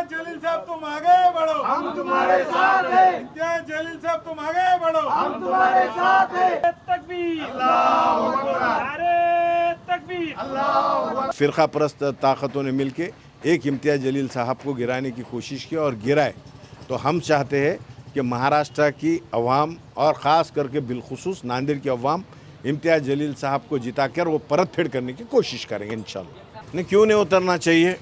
इम्तियाज जलील साहब तुम आगे बढ़ो, हम तुम्हारे साथ हैं। इम्तियाज जलील साहब तुम आगे बढ़ो, हम तुम्हारे साथ हैं। तकबीर, अल्लाहू अकबर, नारे तकबीर। अल्लाहू अकबर। फ़िरका परस्त ताकतों ने मिलके एक इम्तियाज जलील साहब को गिराने की कोशिश की और गिराए। तो हम चाहते हैं कि महाराष्ट्र की अवाम और ख़ास करके बिलखुसूस नांदेड़ की अवाम इम्तियाज जलील साहब को जिताकर वो परत फेड़ करने की कोशिश करेंगे इंशाल्लाह। नहीं, क्यों नहीं उतरना चाहिए?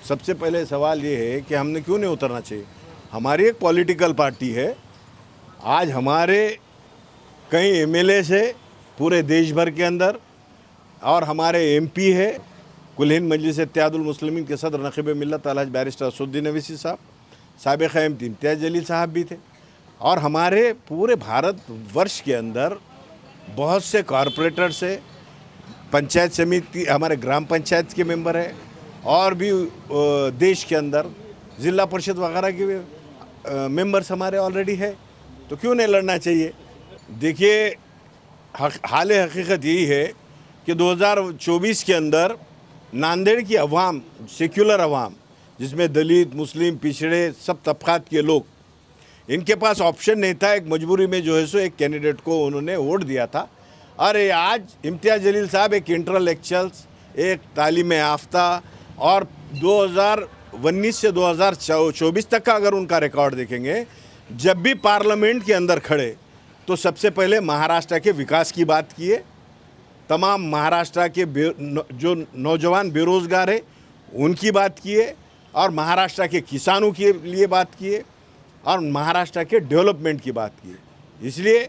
सबसे पहले सवाल ये है कि हमने क्यों नहीं उतरना चाहिए। हमारी एक पॉलिटिकल पार्टी है, आज हमारे कई एमएलए से पूरे देश भर के अंदर और हमारे एमपी है, कुल हिंद मजलिस इत्तेहादुल मुस्लिमीन के सदर नक़ीब मिल्लत अलहज बैरिस्टर असदुद्दीन अवैसी साहब, साबिक़ एमपी इम्तियाज जलील साहब भी थे, और हमारे पूरे भारत वर्ष के अंदर बहुत से कॉरपोरेटर से, पंचायत समिति, हमारे ग्राम पंचायत के मेंबर हैं, और भी देश के अंदर ज़िला परिषद वगैरह के मेंबर्स हमारे ऑलरेडी है। तो क्यों नहीं लड़ना चाहिए? देखिए, हाल हकीकत यही है कि 2024 के अंदर नांदेड़ की अवाम, सेक्युलर अवाम, जिसमें दलित, मुस्लिम, पिछड़े सब तबक़ात के लोग, इनके पास ऑप्शन नहीं था। एक मजबूरी में जो है सो एक कैंडिडेट को उन्होंने वोट दिया था। अरे आज इम्तियाज जलील साहब एक इंटेलेक्चुअल्स, एक तालीम याफ्ता, और 2019 से 2024 तक का अगर उनका रिकॉर्ड देखेंगे, जब भी पार्लियामेंट के अंदर खड़े तो सबसे पहले महाराष्ट्र के विकास की बात किए, तमाम महाराष्ट्र के जो नौजवान बेरोज़गार है उनकी बात किए, और महाराष्ट्र के किसानों के लिए बात किए, और महाराष्ट्र के डेवलपमेंट की बात की। इसलिए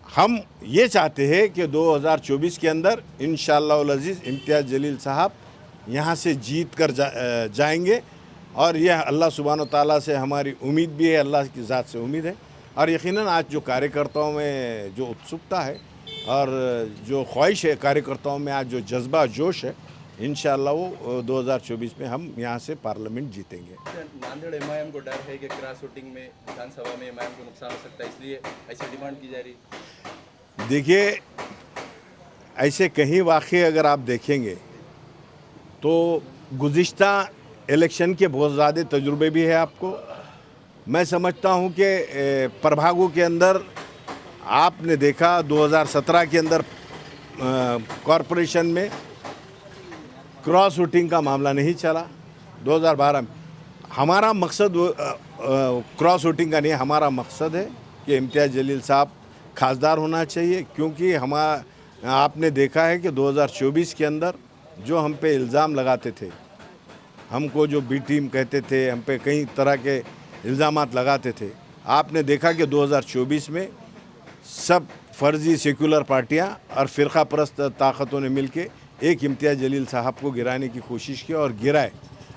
हम ये चाहते हैं कि 2024 के अंदर इंशाअल्लाह अज़ीज़ इम्तियाज जलील साहब यहाँ से जीत कर जाएंगे, और यह अल्लाह सुब्हान व तआला से हमारी उम्मीद भी है, अल्लाह की ज़ात से उम्मीद है। और यकीनन आज जो कार्यकर्ताओं में जो उत्सुकता है और जो ख्वाहिश है कार्यकर्ताओं में, आज जो जज्बा जोश है, इंशाअल्लाह वो 2024 में हम यहाँ से पार्लियामेंट जीतेंगे। नांदेड़ एमआईएम को डर है कि क्रॉस वोटिंग में विधानसभा में एमआईएम को नुकसान हो सकता है, इसलिए ऐसी डिमांड की जा रही है। देखिए, ऐसे कहीं वाक़े अगर आप देखेंगे तो गुज़िश्ता इलेक्शन के बहुत ज़्यादा तजुर्बे भी है आपको। मैं समझता हूँ कि प्रभागों के अंदर आपने देखा 2017 के अंदर कॉरपोरेशन में क्रॉस वोटिंग का मामला नहीं चला। 2012 में हमारा मकसद क्रॉस वोटिंग का नहीं, हमारा मकसद है कि इम्तियाज जलील साहब खासदार होना चाहिए, क्योंकि आपने देखा है कि 2024 के अंदर जो हम पे इल्ज़ाम लगाते थे, हमको जो बी टीम कहते थे, हम पे कई तरह के इल्ज़ामात लगाते थे, आपने देखा कि 2024 में सब फर्जी सेक्युलर पार्टियां और फ़िरका परस्त ताकतों ने मिलके एक इम्तियाज जलील साहब को गिराने की कोशिश की और गिराए।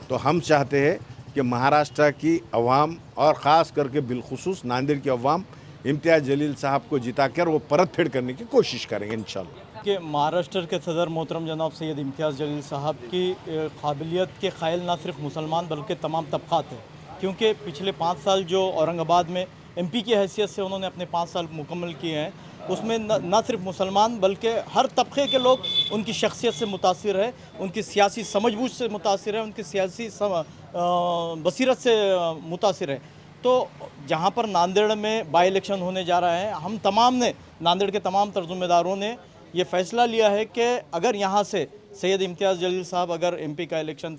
तो हम चाहते हैं कि महाराष्ट्र की अवाम और ख़ास करके बिलखुसूस नांदेड़ की अवाम इम्तियाज जलील साहब को जिताकर वो परत फेड़ करने की कोशिश करेंगे इंशाल्लाह। कि महाराष्ट्र के सदर मोहतरम जनाब सैयद इम्तियाज़ जलील साहब की काबिलियत के कायल ना सिर्फ मुसलमान बल्कि तमाम तबक़ात हैं, क्योंकि पिछले 5 साल जो औरंगाबाद में एमपी की हैसियत से उन्होंने अपने 5 साल मुकम्मल किए हैं, उसमें न सिर्फ मुसलमान बल्कि हर तबके के लोग उनकी शख्सियत से मुतासिर है, उनकी सियासी समझबूझ से मुतासिर है, उनकी सियासी बसीरत से मुतासिर है। तो जहाँ पर नांदेड़ में बाई इलेक्शन होने जा रहा है, हम तमाम ने, नांदेड़ के तमाम तर्जुमेदारों ने ये फ़ैसला लिया है कि अगर यहाँ से सैयद इम्तियाज़ जलील साहब अगर एमपी का इलेक्शन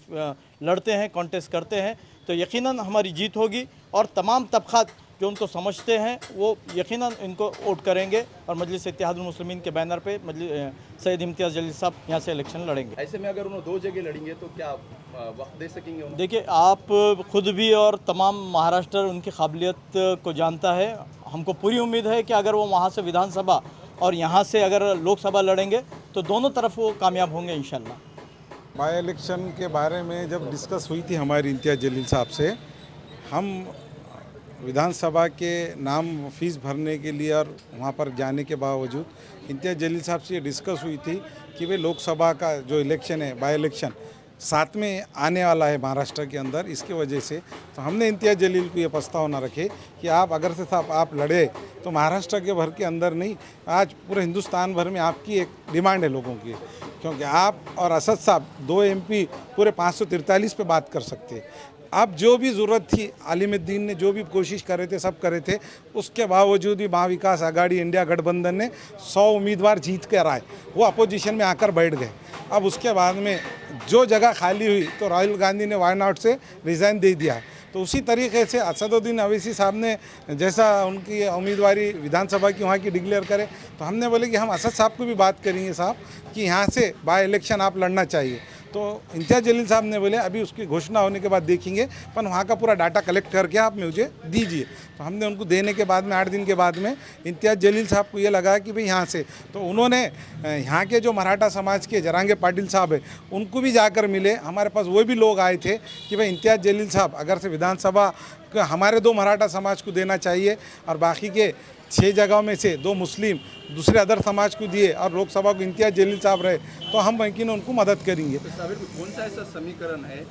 लड़ते हैं, कॉन्टेस्ट करते हैं, तो यकीनन हमारी जीत होगी, और तमाम तबक़ात जो उनको समझते हैं वो यकीनन इनको वोट करेंगे, और मजलिस इत्तेहादुल मुस्लिमीन के बैनर पे सैयद इम्तियाज़ जलील साहब यहाँ से इलेक्शन लड़ेंगे। ऐसे में अगर उन्होंने 2 जगह लड़ेंगे तो क्या वक्त दे सकेंगे उन्हें? देखिए, आप खुद भी और तमाम महाराष्ट्र उनकी काबिलियत को जानता है। हमको पूरी उम्मीद है कि अगर वो वहाँ से विधानसभा और यहाँ से अगर लोकसभा लड़ेंगे तो दोनों तरफ वो कामयाब होंगे इंशाल्लाह। बाई इलेक्शन के बारे में जब डिस्कस हुई थी हमारी इम्तियाज जलील साहब से, हम विधानसभा के नाम फीस भरने के लिए और वहाँ पर जाने के बावजूद इम्तियाज जलील साहब से ये डिस्कस हुई थी कि वे लोकसभा का जो इलेक्शन है, बाई इलेक्शन 7 में आने वाला है महाराष्ट्र के अंदर, इसकी वजह से तो हमने इम्तियाज जलील को ये प्रस्तावना रखे कि आप अगर से साहब आप लड़े तो महाराष्ट्र के भर के अंदर नहीं, आज पूरे हिंदुस्तान भर में आपकी एक डिमांड है लोगों की, क्योंकि आप और असद साहब 2 MP पूरे 543 पे बात कर सकते हैं। अब जो भी ज़रूरत थी आलिमुद्दीन ने जो भी कोशिश करे थे सब करे थे, उसके बावजूद भी महाविकास आघाड़ी इंडिया गठबंधन ने 100 उम्मीदवार जीत कर आए, वो अपोजिशन में आकर बैठ गए। अब उसके बाद में जो जगह खाली हुई तो राहुल गांधी ने वायनाड से रिज़ाइन दे दिया। तो उसी तरीके से असदुद्दीन अवैसी साहब ने जैसा उनकी उम्मीदवारी विधानसभा की वहाँ की डिक्लेयर करे, तो हमने बोले कि हम असद साहब को भी बात करेंगे साहब कि यहाँ से बाय इलेक्शन आप लड़ना चाहिए। तो इम्तियाज़ जलील साहब ने बोले अभी उसकी घोषणा होने के बाद देखेंगे, पर वहाँ का पूरा डाटा कलेक्ट करके आप मुझे दीजिए। तो हमने उनको देने के बाद में 8 दिन के बाद में इम्तियाज़ जलील साहब को ये लगा कि भाई यहाँ से, तो उन्होंने यहाँ के जो मराठा समाज के जरांगे पाटिल साहब है उनको भी जाकर मिले। हमारे पास वो भी लोग आए थे कि भाई इम्तियाज़ जलील साहब अगर से विधानसभा हमारे 2 मराठा समाज को देना चाहिए और बाकी के 6 जगहों में से 2 मुस्लिम दूसरे अदर समाज को दिए और लोकसभा को इम्तियाज़ जलील साहब रहे, तो हम यकीन उनको मदद करेंगे। तो साबिर कौन सा ऐसा समीकरण है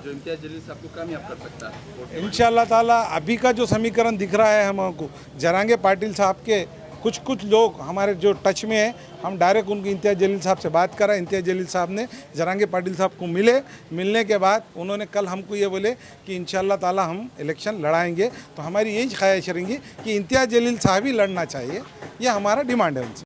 जो इम्तियाज़ जलील साहब को कामयाब कर सकता है? इंशाअल्लाह ताला अभी का जो समीकरण दिख रहा है हमको, जरांगे पाटिल साहब के कुछ लोग हमारे जो टच में है, हम डायरेक्ट उनकी इम्तियाज़ जलील साहब से बात करा। इम्तियाज़ जलील साहब ने जरांगे पाटिल साहब को मिलने के बाद उन्होंने कल हमको ये बोले कि इंशाअल्लाह ताला हम इलेक्शन लड़ाएंगे। तो हमारी यही ख्वाहिश रहेंगी कि इम्तियाज़ जलील साहब ही लड़ना चाहिए, ये हमारा डिमांड है उनसे।